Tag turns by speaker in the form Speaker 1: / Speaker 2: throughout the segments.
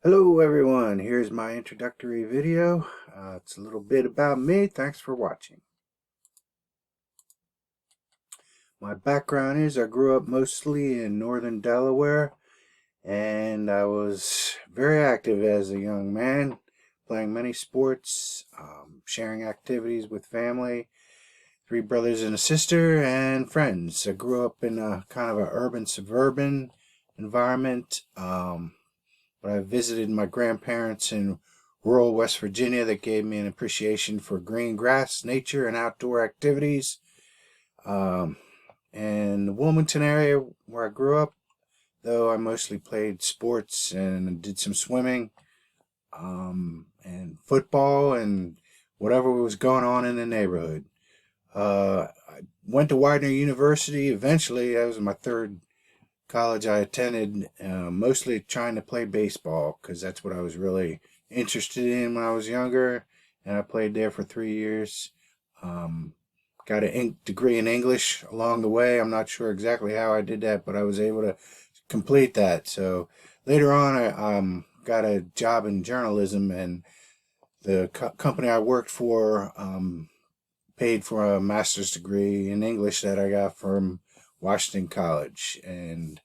Speaker 1: Hello everyone, here's my introductory video. It's a little bit about me. Thanks for watching. My background is I grew up mostly in northern Delaware, and I was very active as a young man, playing many sports, sharing activities with family, three brothers and a sister, and friends. I grew up in a kind of an urban suburban environment. But I visited my grandparents in rural West Virginia that gave me an appreciation for green grass, nature, and outdoor activities. And the Wilmington area where I grew up, though I mostly played sports and did some swimming, and football and whatever was going on in the neighborhood. I went to Widener University eventually. That was my third college I attended, mostly trying to play baseball because that's what I was really interested in when I was younger, and I played there for 3 years. Got a degree in English along the way. I'm not sure exactly how I did that, but I was able to complete that. So later on, I got a job in journalism, and the company I worked for paid for a master's degree in English that I got from Washington College. And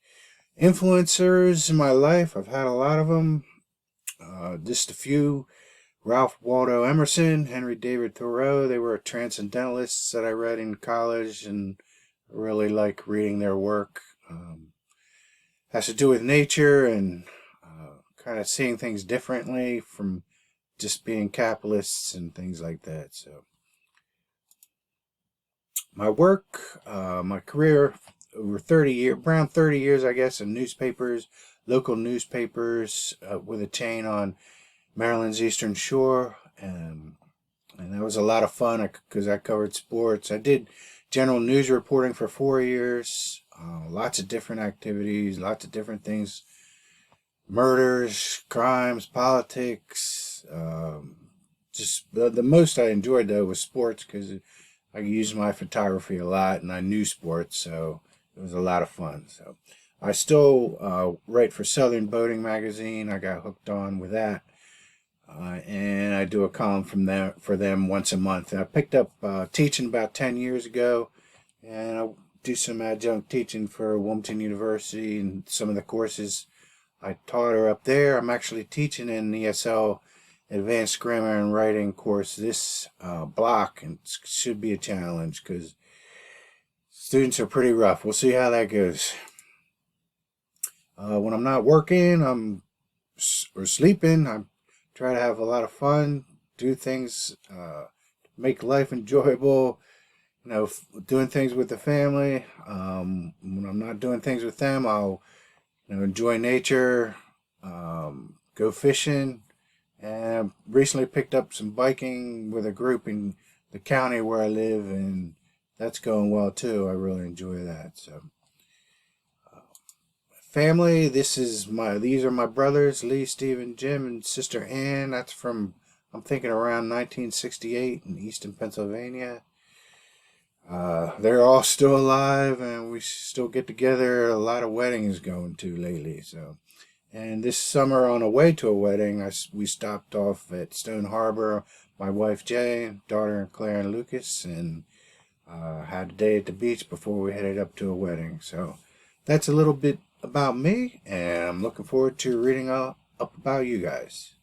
Speaker 1: influencers in my life, I've had a lot of them. Just a few: Ralph Waldo Emerson, Henry David Thoreau. They were transcendentalists that I read in college, and I really like reading their work. Has to do with nature and kind of seeing things differently from just being capitalists and things like that. So my work, my career, over 30 years, around 30 years, I guess, in newspapers, local newspapers, with a chain on Maryland's Eastern Shore. And that was a lot of fun because I covered sports. I did general news reporting for 4 years, lots of different activities, lots of different things: murders, crimes, politics. Just the most I enjoyed, though, was sports because I used my photography a lot and I knew sports, so it was a lot of fun. So I still write for Southern Boating Magazine. I got hooked on with that. And I do a column for them once a month. And I picked up teaching about 10 years ago, and I do some adjunct teaching for Wilmington University, and some of the courses I taught are up there. I'm actually teaching an ESL Advanced Grammar and Writing course this block, and it should be a challenge because students are pretty rough. We'll see how that goes. When I'm not working, or sleeping, I try to have a lot of fun, do things, make life enjoyable. Doing things with the family. When I'm not doing things with them, I'll enjoy nature, go fishing, and I recently picked up some biking with a group in the county where I live, and that's going well too. I really enjoy that. So, family. These are my brothers, Lee, Stephen, Jim, and sister Ann. That's from, I'm thinking, around 1968 in Easton, Pennsylvania. They're all still alive, and we still get together. A lot of weddings going to lately. So, and this summer, on a way to a wedding, we stopped off at Stone Harbor. My wife Jay, daughter Claire and Lucas, and had a day at the beach before we headed up to a wedding. So that's a little bit about me, and I'm looking forward to reading up about you guys.